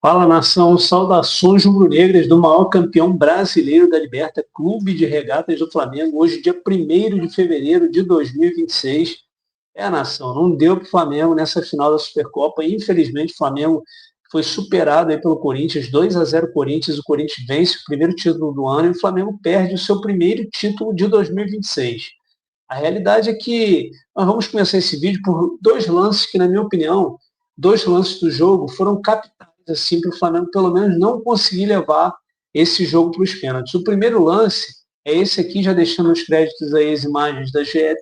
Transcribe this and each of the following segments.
Fala, nação, saudações rubro-negras do maior campeão brasileiro da Liberta, Clube de Regatas do Flamengo, hoje dia 1º de fevereiro de 2026. Nação, não deu para o Flamengo nessa final da Supercopa, infelizmente o Flamengo foi superado aí pelo Corinthians, 2-0 Corinthians, o Corinthians vence o primeiro título do ano e o Flamengo perde o seu primeiro título de 2026. A realidade é que nós vamos começar esse vídeo por dois lances que, na minha opinião, dois lances do jogo foram capitais assim, para o Flamengo pelo menos não conseguir levar esse jogo para os pênaltis. O primeiro lance é esse aqui, já deixando os créditos aí, as imagens da GE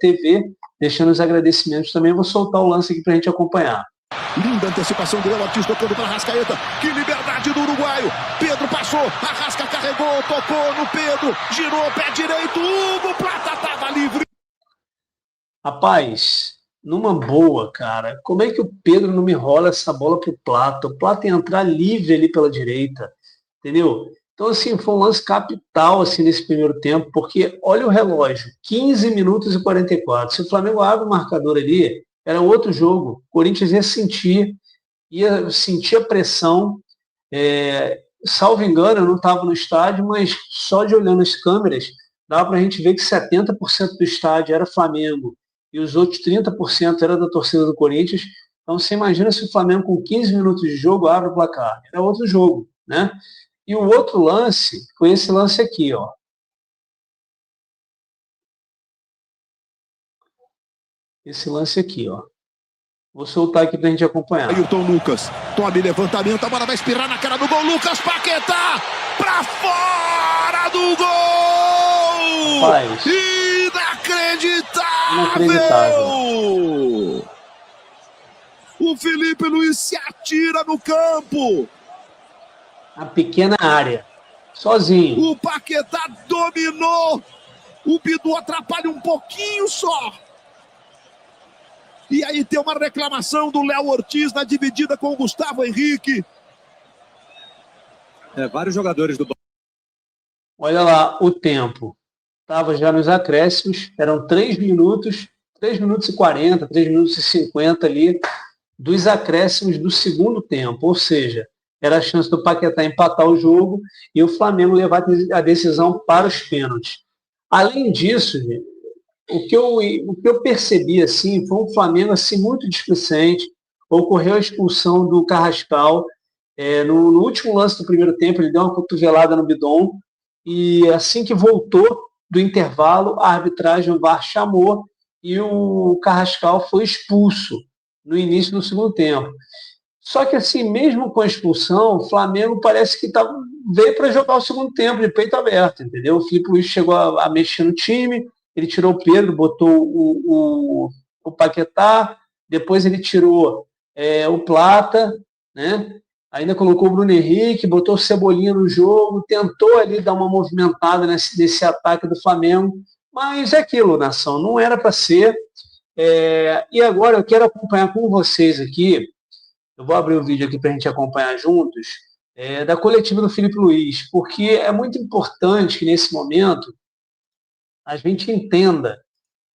deixando os agradecimentos também. Vou soltar o lance aqui para a gente acompanhar. Linda antecipação do Léo Ortiz, tocando para Arrascaeta. Que liberdade do uruguaio. Pedro passou, Arrasca carregou, tocou no Pedro, girou, pé direito, Hugo Plata estava livre. Rapaz, numa boa, cara, como é que o Pedro não me rola essa bola pro Plata? O Plata ia entrar livre ali pela direita, entendeu? Então, assim, foi um lance capital, assim, nesse primeiro tempo, porque olha o relógio, 15 minutos e 44. Se o Flamengo abre o marcador ali, era outro jogo. O Corinthians ia sentir a pressão. Salvo engano, eu não estava no estádio, mas só de olhando as câmeras, dava para a gente ver que 70% do estádio era Flamengo e os outros 30% era da torcida do Corinthians. Então, você imagina se o Flamengo, com 15 minutos de jogo, abre o placar. Era outro jogo, né? E o outro lance foi esse lance aqui, ó. Esse lance aqui, ó. Vou soltar aqui pra gente acompanhar. Ailton Lucas, tome levantamento, a bola vai espirrar na cara do gol. Lucas Paquetá, pra fora do gol! Rapaz, inacreditável! O Felipe Luiz se atira no campo. A pequena área, sozinho. O Paquetá dominou. O Bidu atrapalha um pouquinho só. E aí tem uma reclamação do Léo Ortiz na dividida com o Gustavo Henrique. Vários jogadores do... Olha lá o tempo. Estava já nos acréscimos, eram 3 minutos e 40, 3 minutos e 50 ali, dos acréscimos do segundo tempo. Ou seja, era a chance do Paquetá empatar o jogo e o Flamengo levar a decisão para os pênaltis. Além disso, o que eu percebi assim, foi um Flamengo assim, muito displicente. Ocorreu a expulsão do Carrascal. No último lance do primeiro tempo, ele deu uma cotovelada no Bidon. E assim que voltou do intervalo, a arbitragem, o VAR chamou e o Carrascal foi expulso no início do segundo tempo. Só que assim, mesmo com a expulsão, o Flamengo parece que veio para jogar o segundo tempo de peito aberto, entendeu? O Felipe Luiz chegou a mexer no time, ele tirou o Pedro, botou o Paquetá, depois ele tirou o Plata, né? Ainda colocou o Bruno Henrique, botou o Cebolinha no jogo, tentou ali dar uma movimentada nesse ataque do Flamengo, mas é aquilo, nação, não era para ser. E agora eu quero acompanhar com vocês aqui, eu vou abrir o vídeo aqui para a gente acompanhar juntos, da coletiva do Felipe Luiz, porque é muito importante que nesse momento a gente entenda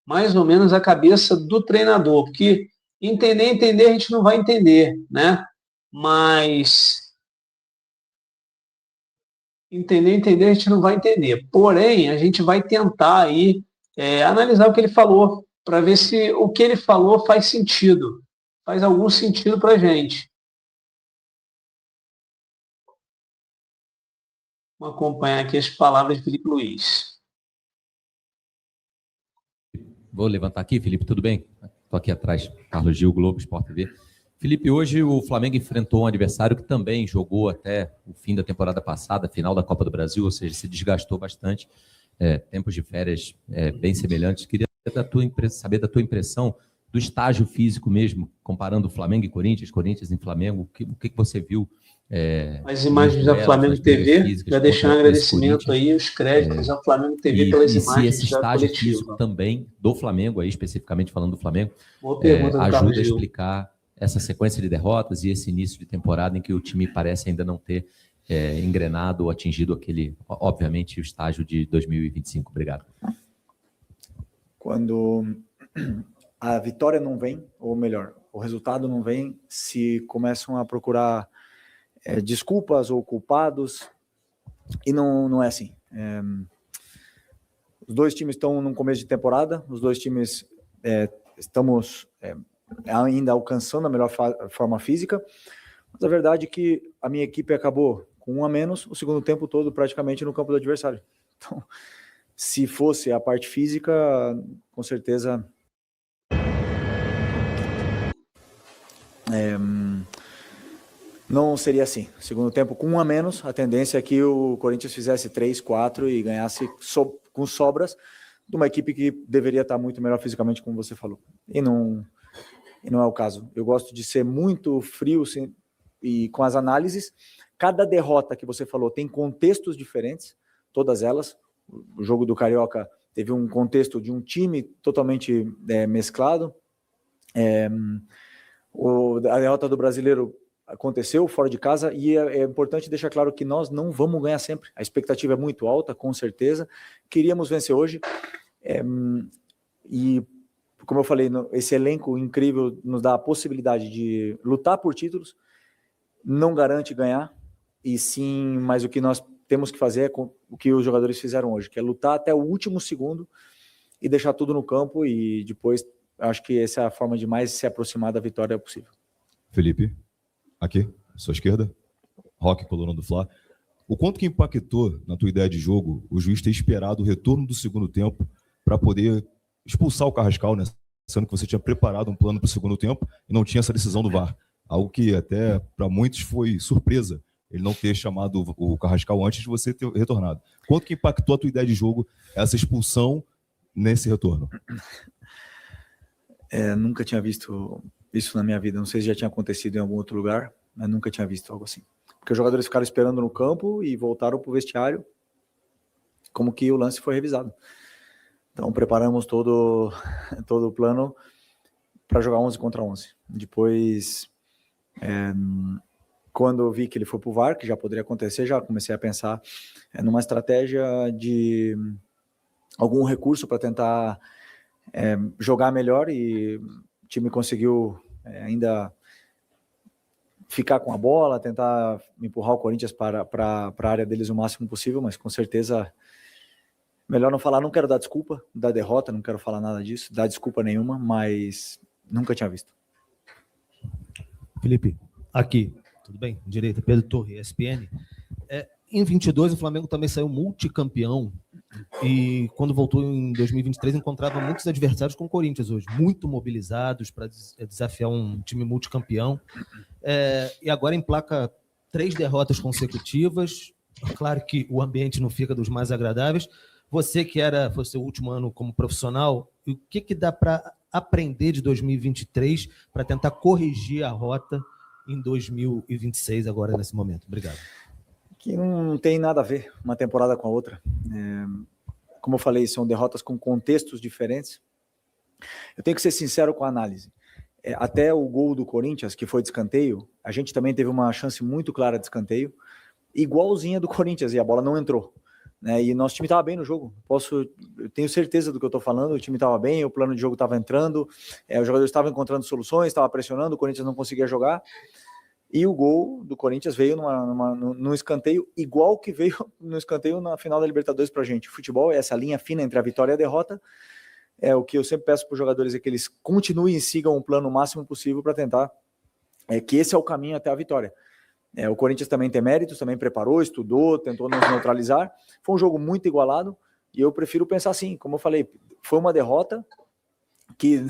mais ou menos a cabeça do treinador, porque entender a gente não vai entender, né? Mas entender a gente não vai entender. Porém, a gente vai tentar aí analisar o que ele falou, para ver se o que ele falou faz sentido, faz algum sentido para a gente. Vamos acompanhar aqui as palavras de Felipe Luiz. Vou levantar aqui, Felipe, tudo bem? Estou aqui atrás, Carlos Gil, Globo, Sport TV. Felipe, hoje o Flamengo enfrentou um adversário que também jogou até o fim da temporada passada, final da Copa do Brasil, ou seja, se desgastou bastante, tempos de férias bem semelhantes. Queria saber da tua impressão do estágio físico mesmo, comparando Flamengo e Corinthians, Corinthians e Flamengo, o que você viu? As imagens da Flamengo TV, já deixando agradecimento aí, os créditos à Flamengo TV pelas imagens se esse estágio físico também do Flamengo, aí especificamente falando do Flamengo, ajuda a explicar essa sequência de derrotas e esse início de temporada em que o time parece ainda não ter engrenado ou atingido obviamente, o estágio de 2025. Obrigado. Quando a vitória não vem, ou melhor, o resultado não vem, se começam a procurar desculpas ou culpados, e não é assim. Os dois times estão no começo de temporada, os dois times estamos ainda alcançando a melhor forma física, mas a verdade é que a minha equipe acabou com 1 a menos o segundo tempo todo praticamente no campo do adversário. Então, se fosse a parte física, com certeza não seria assim. Segundo tempo, com 1 a menos, a tendência é que o Corinthians fizesse 3, 4 e ganhasse com sobras de uma equipe que deveria estar muito melhor fisicamente, como você falou. E não é o caso. Eu gosto de ser muito frio e com as análises. Cada derrota que você falou tem contextos diferentes, todas elas. O jogo do Carioca teve um contexto de um time totalmente mesclado. A derrota do Brasileiro aconteceu fora de casa, e é importante deixar claro que nós não vamos ganhar sempre. A expectativa é muito alta, com certeza. Queríamos vencer hoje, e como eu falei, esse elenco incrível nos dá a possibilidade de lutar por títulos. Não garante ganhar, e sim, mas o que nós temos que fazer é o que os jogadores fizeram hoje, que é lutar até o último segundo e deixar tudo no campo, e depois acho que essa é a forma de mais se aproximar da vitória possível. Felipe, aqui, à sua esquerda, Roque, coluna do Fla. O quanto que impactou na tua ideia de jogo o juiz ter esperado o retorno do segundo tempo para poder expulsar o Carrascal, né? Sendo que você tinha preparado um plano para o segundo tempo e não tinha essa decisão do VAR. Algo que até para muitos foi surpresa, ele não ter chamado o Carrascal antes de você ter retornado. Quanto que impactou a tua ideia de jogo essa expulsão nesse retorno? Nunca tinha visto isso na minha vida. Não sei se já tinha acontecido em algum outro lugar, mas nunca tinha visto algo assim. Porque os jogadores ficaram esperando no campo e voltaram para o vestiário como que o lance foi revisado. Então preparamos todo o plano para jogar 11 contra 11. Depois, quando eu vi que ele foi para o VAR, que já poderia acontecer, já comecei a pensar numa estratégia de algum recurso para tentar jogar melhor, e o time conseguiu ainda ficar com a bola, tentar empurrar o Corinthians para a área deles o máximo possível, mas com certeza melhor não falar. Não quero dar desculpa da derrota, não quero falar nada disso, dar desculpa nenhuma, mas nunca tinha visto. Felipe, aqui, tudo bem? Direita, Pedro Torre, ESPN. Em 22, o Flamengo também saiu multicampeão, e quando voltou em 2023 encontrava muitos adversários com o Corinthians hoje, muito mobilizados para desafiar um time multicampeão, e agora emplaca 3 derrotas consecutivas. Claro que o ambiente não fica dos mais agradáveis. Você que foi seu último ano como profissional, o que dá para aprender de 2023 para tentar corrigir a rota em 2026 agora nesse momento? Obrigado. Que não tem nada a ver uma temporada com a outra. Como eu falei, são derrotas com contextos diferentes. Eu tenho que ser sincero com a análise. Até o gol do Corinthians, que foi de escanteio, a gente também teve uma chance muito clara de escanteio, igualzinha do Corinthians, e a bola não entrou. E nosso time estava bem no jogo. Eu tenho certeza do que eu estou falando. O time estava bem, o plano de jogo estava entrando, os jogadores estavam encontrando soluções, estava pressionando, o Corinthians não conseguia jogar. E o gol do Corinthians veio num escanteio, igual que veio no escanteio na final da Libertadores pra gente. O futebol é essa linha fina entre a vitória e a derrota. O que eu sempre peço para os jogadores é que eles continuem e sigam o plano o máximo possível para tentar, que esse é o caminho até a vitória. O Corinthians também tem méritos, também preparou, estudou, tentou nos neutralizar. Foi um jogo muito igualado, e eu prefiro pensar assim, como eu falei, foi uma derrota que...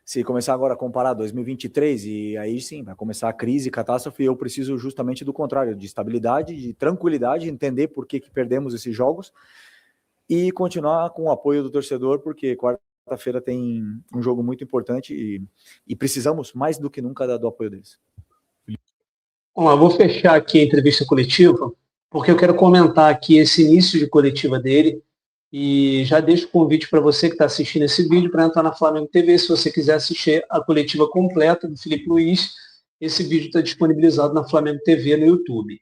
Se começar agora a comparar 2023, e aí sim, vai começar a crise, catástrofe, eu preciso justamente do contrário, de estabilidade, de tranquilidade, entender por que perdemos esses jogos e continuar com o apoio do torcedor, porque quarta-feira tem um jogo muito importante e precisamos mais do que nunca do apoio deles. Bom, eu vou fechar aqui a entrevista coletiva, porque eu quero comentar aqui esse início de coletiva dele. E já deixo o convite para você que está assistindo esse vídeo para entrar na Flamengo TV, se você quiser assistir a coletiva completa do Felipe Luiz. Esse vídeo está disponibilizado na Flamengo TV no YouTube.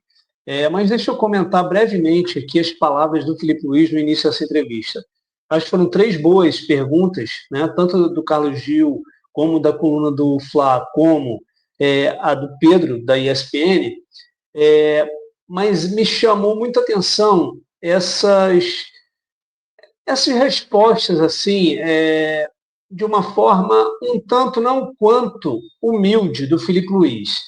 Mas deixa eu comentar brevemente aqui as palavras do Felipe Luiz no início dessa entrevista. Acho que foram 3 boas perguntas, né? Tanto do Carlos Gil, como da coluna do Fla, como a do Pedro, da ESPN. Mas me chamou muita atenção essas respostas, assim, de uma forma um tanto não quanto humilde do Filipe Luiz.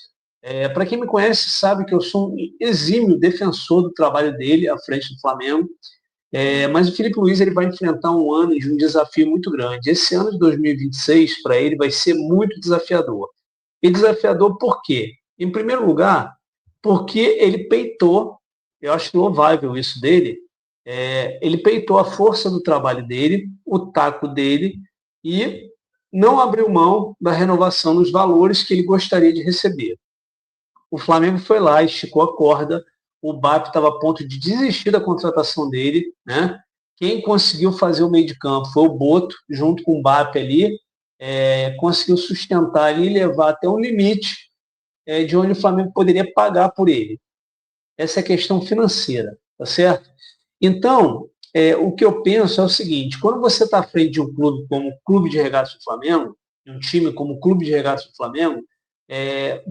Para quem me conhece sabe que eu sou um exímio defensor do trabalho dele à frente do Flamengo, mas o Filipe Luiz ele vai enfrentar um ano de um desafio muito grande. Esse ano de 2026, para ele, vai ser muito desafiador. E desafiador por quê? Em primeiro lugar, porque ele peitou, eu acho louvável isso dele, ele peitou a força do trabalho dele, o taco dele, e não abriu mão da renovação nos valores que ele gostaria de receber. O Flamengo foi lá, esticou a corda, o BAP estava a ponto de desistir da contratação dele, né? Quem conseguiu fazer o meio de campo foi o Boto, junto com o BAP ali, conseguiu sustentar ali e levar até um limite de onde o Flamengo poderia pagar por ele. Essa é a questão financeira, tá certo? Então, o que eu penso é o seguinte, quando você está à frente de um clube como o Clube de Regatas do Flamengo, de um time como o Clube de Regatas do Flamengo,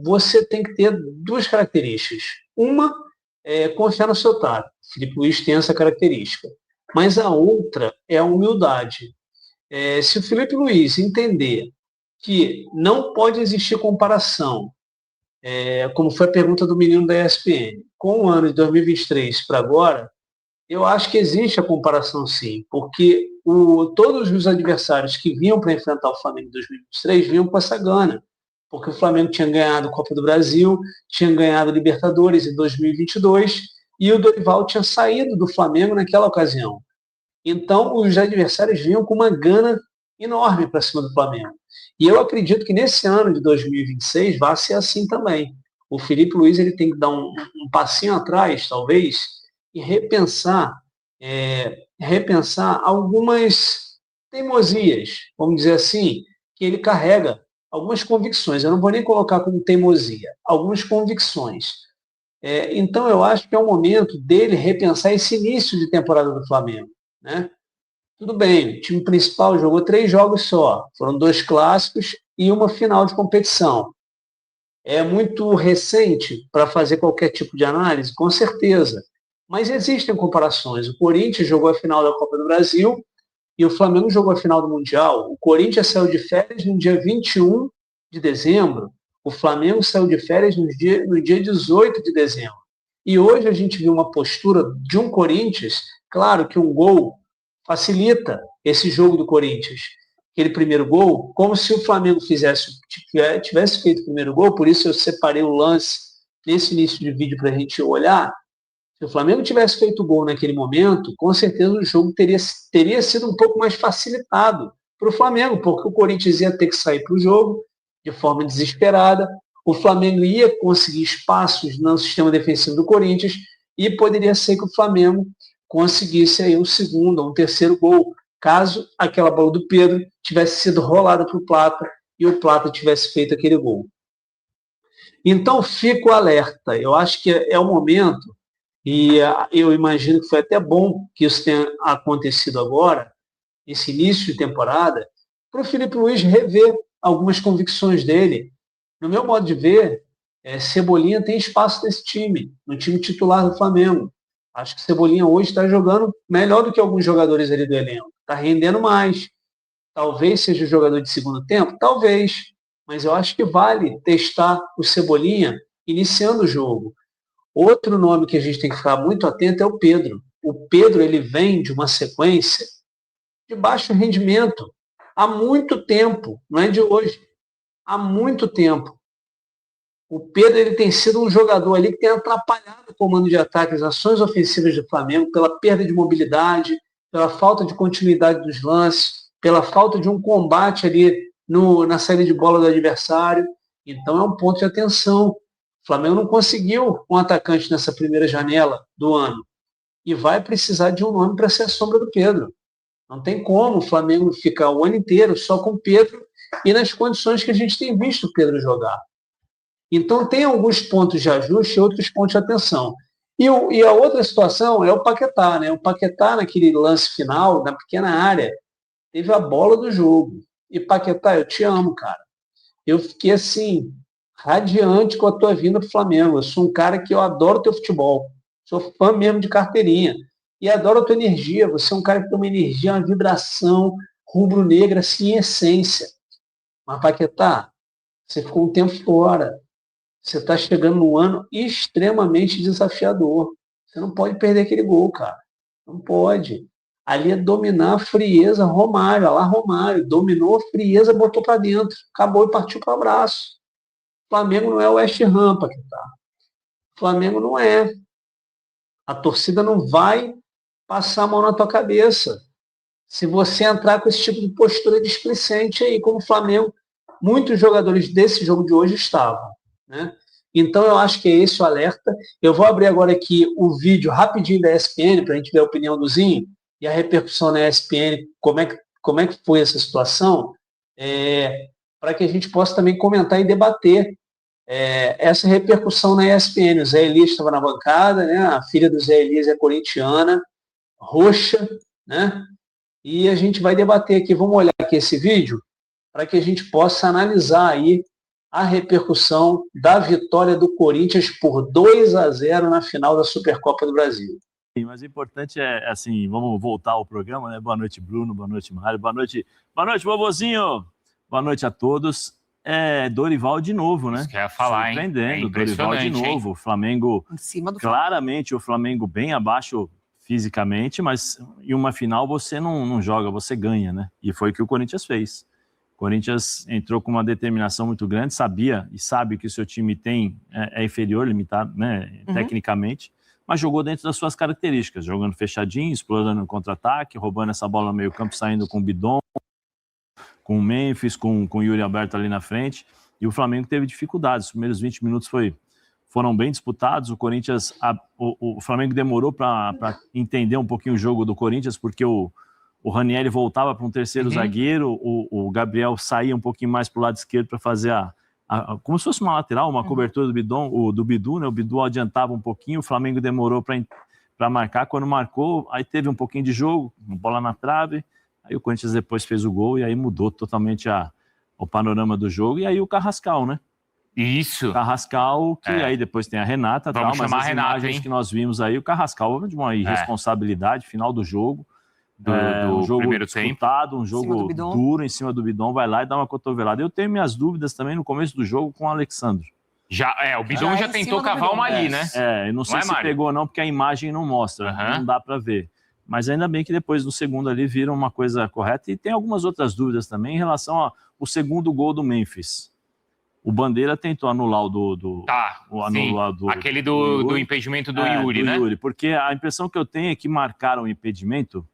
você tem que ter duas características. Uma é confiar no seu taco. O Filipe Luiz tem essa característica. Mas a outra é a humildade. Se o Filipe Luiz entender que não pode existir comparação, como foi a pergunta do menino da ESPN, com o ano de 2023 para agora, eu acho que existe a comparação sim, porque todos os adversários que vinham para enfrentar o Flamengo em 2023 vinham com essa gana, porque o Flamengo tinha ganhado a Copa do Brasil, tinha ganhado a Libertadores em 2022 e o Dorival tinha saído do Flamengo naquela ocasião. Então, os adversários vinham com uma gana enorme para cima do Flamengo. E eu acredito que nesse ano de 2026 vai ser assim também. O Filipe Luiz ele tem que dar um passinho atrás, talvez, e repensar algumas teimosias, vamos dizer assim, que ele carrega, algumas convicções. Eu não vou nem colocar como teimosia, algumas convicções. Então, eu acho que é o momento dele repensar esse início de temporada do Flamengo, né? Tudo bem, o time principal jogou 3 jogos só, foram 2 clássicos e uma final de competição. É muito recente para fazer qualquer tipo de análise, com certeza. Mas existem comparações. O Corinthians jogou a final da Copa do Brasil e o Flamengo jogou a final do Mundial. O Corinthians saiu de férias no dia 21 de dezembro. O Flamengo saiu de férias no dia 18 de dezembro. E hoje a gente viu uma postura de um Corinthians, claro que um gol facilita esse jogo do Corinthians. Aquele primeiro gol, como se o Flamengo tivesse feito o primeiro gol, por isso eu separei o lance nesse início de vídeo para a gente olhar. Se o Flamengo tivesse feito o gol naquele momento, com certeza o jogo teria sido um pouco mais facilitado para o Flamengo, porque o Corinthians ia ter que sair para o jogo de forma desesperada, o Flamengo ia conseguir espaços no sistema defensivo do Corinthians e poderia ser que o Flamengo conseguisse aí um segundo ou um terceiro gol, caso aquela bola do Pedro tivesse sido rolada para o Plata e o Plata tivesse feito aquele gol. Então, fico alerta. Eu acho que é o momento, e eu imagino que foi até bom que isso tenha acontecido agora, esse início de temporada, para o Filipe Luiz rever algumas convicções dele. No meu modo de ver, Cebolinha tem espaço nesse time, no time titular do Flamengo. Acho que Cebolinha hoje está jogando melhor do que alguns jogadores ali do elenco. Está rendendo mais. Talvez seja o jogador de segundo tempo? Talvez. Mas eu acho que vale testar o Cebolinha iniciando o jogo. Outro nome que a gente tem que ficar muito atento é o Pedro. O Pedro ele vem de uma sequência de baixo rendimento há muito tempo. Não é de hoje. Há muito tempo. O Pedro ele tem sido um jogador ali que tem atrapalhado o comando de ataque, as ações ofensivas do Flamengo, pela perda de mobilidade, pela falta de continuidade dos lances, pela falta de um combate ali na saída de bola do adversário. Então é um ponto de atenção. O Flamengo não conseguiu um atacante nessa primeira janela do ano e vai precisar de um nome para ser a sombra do Pedro. Não tem como o Flamengo ficar o ano inteiro só com o Pedro e nas condições que a gente tem visto o Pedro jogar. Então, tem alguns pontos de ajuste e outros pontos de atenção. E a outra situação é o Paquetá, né? O Paquetá, naquele lance final, na pequena área, teve a bola do jogo. E, Paquetá, eu te amo, cara. Eu fiquei assim, radiante com a tua vinda para o Flamengo. Eu sou um cara que eu adoro teu futebol. Sou fã mesmo de carteirinha. E adoro a tua energia. Você é um cara que tem uma energia, uma vibração rubro-negra, assim, em essência. Mas, Paquetá, você ficou um tempo fora. Você está chegando num ano extremamente desafiador. Você não pode perder aquele gol, cara. Não pode. Ali é dominar a frieza, Romário. Olha lá, Romário. Dominou a frieza, botou para dentro. Acabou e partiu para o abraço. O Flamengo não é o West Ham, Paquetá. O Flamengo não é. A torcida não vai passar a mão na tua cabeça. Se você entrar com esse tipo de postura displicente aí, como o Flamengo, muitos jogadores desse jogo de hoje estavam, né? Então eu acho que é esse o alerta. Eu vou abrir agora aqui o vídeo rapidinho da ESPN para a gente ver a opinião do Zinho e a repercussão na ESPN, como é que foi essa situação, para que a gente possa também comentar e debater essa repercussão na ESPN. O Zé Elias estava na bancada, né? A filha do Zé Elias é corintiana, roxa, né? E a gente vai debater aqui. Vamos olhar aqui esse vídeo para que a gente possa analisar aí a repercussão da vitória do Corinthians por 2-0 na final da Supercopa do Brasil. Mas o importante é, assim, vamos voltar ao programa, né? Boa noite, Bruno, boa noite, Mário, boa noite, vovozinho, boa noite a todos. Dorival de novo, né? Isso que eu ia falar, surpreendendo, Dorival de novo. O Flamengo, em cima do claramente o Flamengo bem abaixo fisicamente, mas em uma final você não joga, você ganha, né? E foi o que o Corinthians fez. O Corinthians entrou com uma determinação muito grande, sabia e sabe que o seu time é inferior, limitado, né, tecnicamente, mas jogou dentro das suas características, jogando fechadinho, explorando o contra-ataque, roubando essa bola no meio-campo, saindo com o Bidon, com o Memphis, com o Yuri Alberto ali na frente, e o Flamengo teve dificuldades. Os primeiros 20 minutos foram bem disputados. O Corinthians, o Flamengo demorou para entender um pouquinho o jogo do Corinthians, porque o Ranieri voltava para um terceiro zagueiro, o Gabriel saía um pouquinho mais para o lado esquerdo para fazer como se fosse uma lateral, uma cobertura do Bidu, né? O Bidu adiantava um pouquinho, o Flamengo demorou para marcar. Quando marcou, aí teve um pouquinho de jogo, bola na trave, aí o Corinthians depois fez o gol e aí mudou totalmente o panorama do jogo. E aí o Carrascal, né? Isso. Carrascal, que aí depois tem a Renata, Vamos chamar mas as a Renata, imagens hein? que nós vimos aí, o Carrascal de uma irresponsabilidade, final do jogo. Um jogo primeiro disputado, um jogo duro em cima do Bidon, vai lá e dá uma cotovelada. Eu tenho minhas dúvidas também no começo do jogo com o Alexandre. O Bidon já tentou cavar uma ali, né? Eu não sei se pegou não, porque a imagem não mostra, não dá para ver. Mas ainda bem que depois no segundo ali viram uma coisa correta. E tem algumas outras dúvidas também em relação ao segundo gol do Memphis. O Bandeira tentou anular aquele do impedimento do Yuri, né? Yuri, porque a impressão que eu tenho é que marcaram o impedimento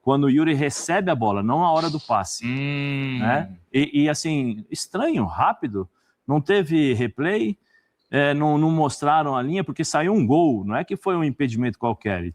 quando o Yuri recebe a bola, não na hora do passe. Né? E assim, estranho, rápido, não teve replay, não mostraram a linha, porque saiu um gol, não é que foi um impedimento qualquer. E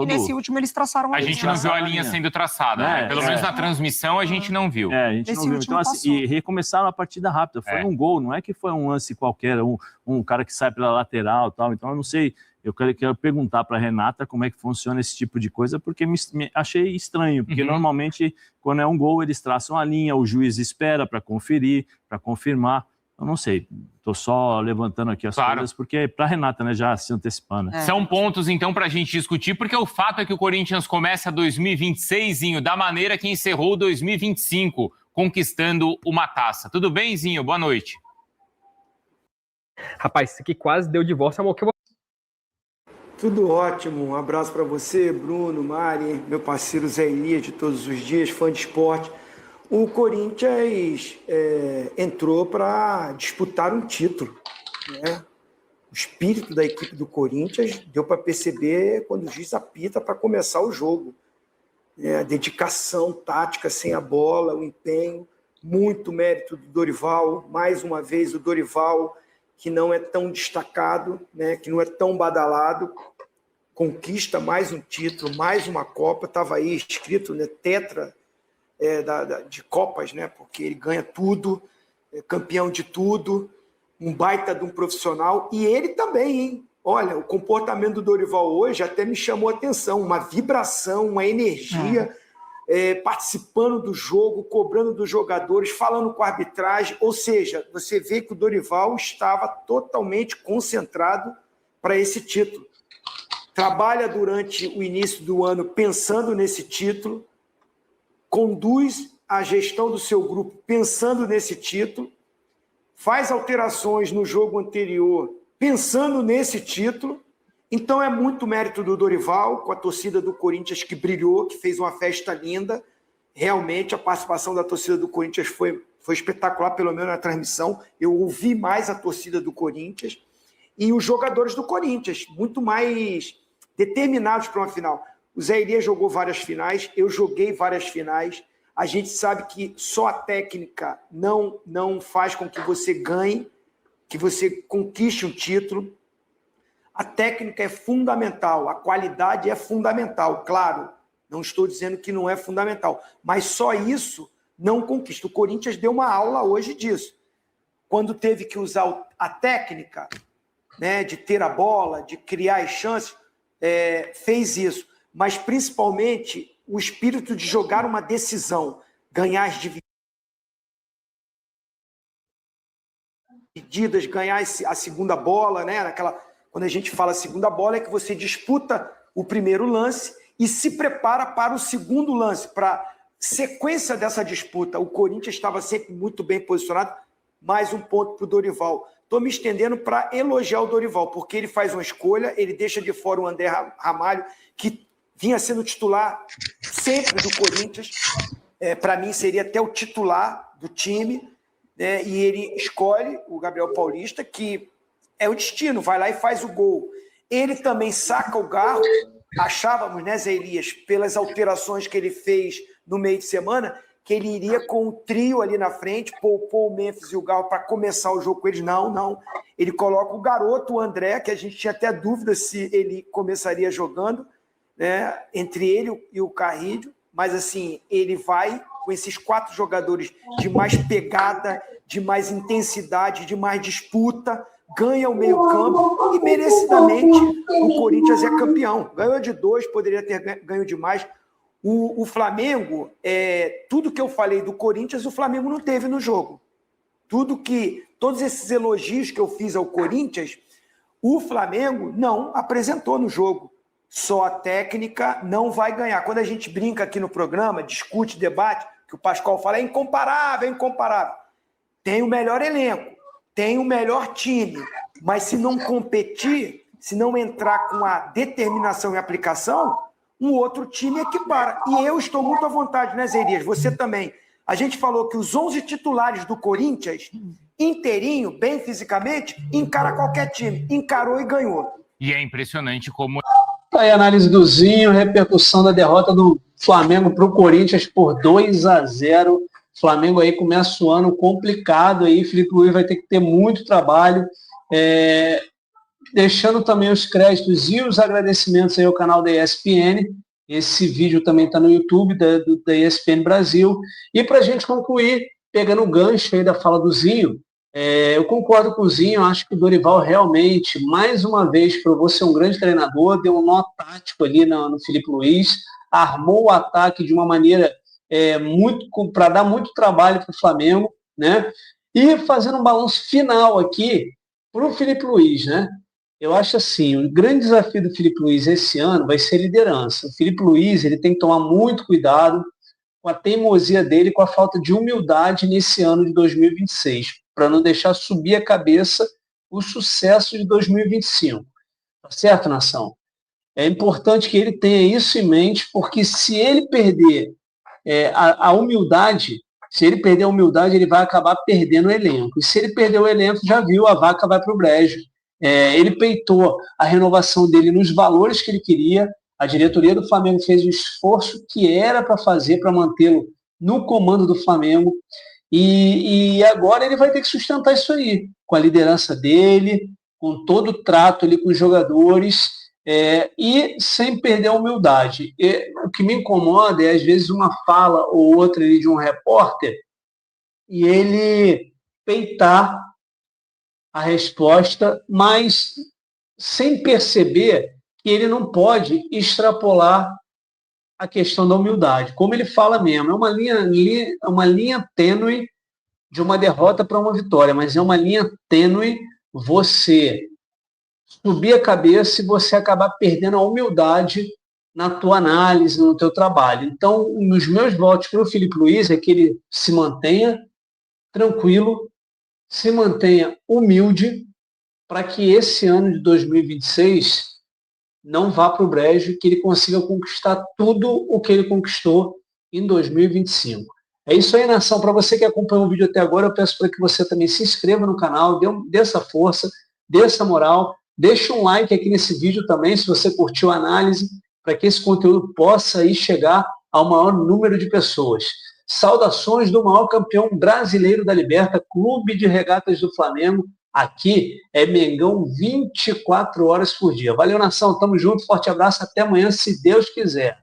nesse último eles traçaram a linha. A gente não viu a linha sendo traçada, né? Pelo menos na transmissão a gente não viu. A gente não viu. Então, assim, e recomeçaram a partida rápida. Foi um gol, não é que foi um lance qualquer, um cara que sai pela lateral e tal. Então, eu não sei, eu quero perguntar para a Renata como é que funciona esse tipo de coisa, porque me achei estranho, porque normalmente, quando é um gol, eles traçam a linha, o juiz espera para conferir, para confirmar. Eu não sei, estou só levantando aqui as coisas, porque é para a Renata, né, já se antecipando. São pontos, então, para a gente discutir, porque o fato é que o Corinthians começa 2026, Zinho, da maneira que encerrou 2025, conquistando uma taça. Tudo bem, Zinho? Boa noite. Rapaz, isso aqui quase deu divórcio, amor. Tudo ótimo, um abraço para você, Bruno, Mari, meu parceiro Zé Elias de todos os dias, fã de esporte. O Corinthians entrou para disputar um título, né? O espírito da equipe do Corinthians deu para perceber quando o juiz apita para começar o jogo. A dedicação tática sem a bola, o empenho, muito mérito do Dorival. Mais uma vez o Dorival, que não é tão destacado, né? Que não é tão badalado, conquista mais um título, mais uma Copa. Estava aí escrito, né? Tetra de Copas, né? Porque ele ganha tudo, é campeão de tudo, um baita de um profissional. E ele também, hein? Olha, o comportamento do Dorival hoje até me chamou a atenção, uma vibração, uma energia participando do jogo, cobrando dos jogadores, falando com a arbitragem. Ou seja, você vê que o Dorival estava totalmente concentrado para esse título. Trabalha durante o início do ano pensando nesse título, conduz a gestão do seu grupo pensando nesse título, faz alterações no jogo anterior pensando nesse título. Então é muito mérito do Dorival, com a torcida do Corinthians que brilhou, que fez uma festa linda. Realmente a participação da torcida do Corinthians foi espetacular, pelo menos na transmissão. Eu ouvi mais a torcida do Corinthians. E os jogadores do Corinthians, muito mais determinados para uma final. O Zé Elias jogou várias finais, eu joguei várias finais. A gente sabe que só a técnica não faz com que você ganhe, que você conquiste um título. A técnica é fundamental, a qualidade é fundamental, claro. Não estou dizendo que não é fundamental, mas só isso não conquista. O Corinthians deu uma aula hoje disso. Quando teve que usar a técnica, né, de ter a bola, de criar as chances, fez isso. Mas, principalmente, o espírito de jogar uma decisão, ganhar as divididas, ganhar a segunda bola, né? Quando a gente fala segunda bola, é que você disputa o primeiro lance e se prepara para o segundo lance, para sequência dessa disputa. O Corinthians estava sempre muito bem posicionado. Mais um ponto para o Dorival. Estou me estendendo para elogiar o Dorival, porque ele faz uma escolha, ele deixa de fora o André Ramalho, que vinha sendo titular sempre do Corinthians. Para mim, seria até o titular do time, né? E ele escolhe o Gabriel Paulista, que é o destino, vai lá e faz o gol. Ele também saca o Garro, achávamos, né, Zé Elias, pelas alterações que ele fez no meio de semana, que ele iria com o trio ali na frente, poupou o Memphis e o Garro para começar o jogo com eles. Não. Ele coloca o garoto, o André, que a gente tinha até dúvida se ele começaria jogando, né, entre ele e o Carrilho, mas assim, ele vai com esses 4 jogadores de mais pegada, de mais intensidade, de mais disputa, ganha o meio-campo e merecidamente o Corinthians é campeão. Ganhou de 2, poderia ter ganho de mais. O Flamengo, tudo que eu falei do Corinthians, o Flamengo não teve no jogo. Todos esses elogios que eu fiz ao Corinthians, o Flamengo não apresentou no jogo. Só a técnica não vai ganhar. Quando a gente brinca aqui no programa, discute, debate, que o Pascoal fala, é incomparável. Tem o melhor elenco, tem o melhor time, mas se não competir, se não entrar com a determinação e aplicação, um outro time é que para. E eu estou muito à vontade, né, Zé Elias? Você também. A gente falou que os 11 titulares do Corinthians, inteirinho, bem fisicamente, encara qualquer time. Encarou e ganhou. E é impressionante como... Aí a análise do Zinho, repercussão da derrota do Flamengo para o Corinthians por 2-0. Flamengo aí começa o ano complicado aí, Felipe Luiz vai ter que ter muito trabalho, deixando também os créditos e os agradecimentos aí ao canal da ESPN. Esse vídeo também está no YouTube da ESPN Brasil. E para a gente concluir, pegando o gancho aí da fala do Zinho, eu concordo com o Zinho, acho que o Dorival realmente, mais uma vez, provou ser um grande treinador, deu um nó tático ali no Felipe Luiz, armou o ataque de uma maneira para dar muito trabalho para o Flamengo, né? E fazendo um balanço final aqui para o Felipe Luiz, né? Eu acho assim, o grande desafio do Felipe Luiz esse ano vai ser liderança. O Felipe Luiz ele tem que tomar muito cuidado com a teimosia dele, com a falta de humildade nesse ano de 2026, para não deixar subir a cabeça o sucesso de 2025. Tá certo, nação? É importante que ele tenha isso em mente, porque se ele perder a humildade, ele vai acabar perdendo o elenco. E se ele perder o elenco, já viu, a vaca vai para o brejo. Ele peitou a renovação dele nos valores que ele queria, a diretoria do Flamengo fez o esforço que era para fazer para mantê-lo no comando do Flamengo, e agora ele vai ter que sustentar isso aí, com a liderança dele, com todo o trato ali com os jogadores, e sem perder a humildade. O que me incomoda é, às vezes, uma fala ou outra ali de um repórter e ele peitar a resposta, mas sem perceber que ele não pode extrapolar a questão da humildade. Como ele fala mesmo, é uma linha tênue de uma derrota para uma vitória, mas é uma linha tênue você subir a cabeça e você acabar perdendo a humildade na tua análise, no teu trabalho. Então, os meus votos para o Filipe Luiz é que ele se mantenha tranquilo, se mantenha humilde, para que esse ano de 2026 não vá para o brejo, que ele consiga conquistar tudo o que ele conquistou em 2025. É isso aí, nação. Para você que acompanhou o vídeo até agora, eu peço para que você também se inscreva no canal, dê essa força, dê essa moral, deixe um like aqui nesse vídeo também, se você curtiu a análise, para que esse conteúdo possa aí chegar ao maior número de pessoas. Saudações do maior campeão brasileiro da Liberta, Clube de Regatas do Flamengo. Aqui é Mengão 24 horas por dia. Valeu, nação. Tamo junto. Forte abraço. Até amanhã, se Deus quiser.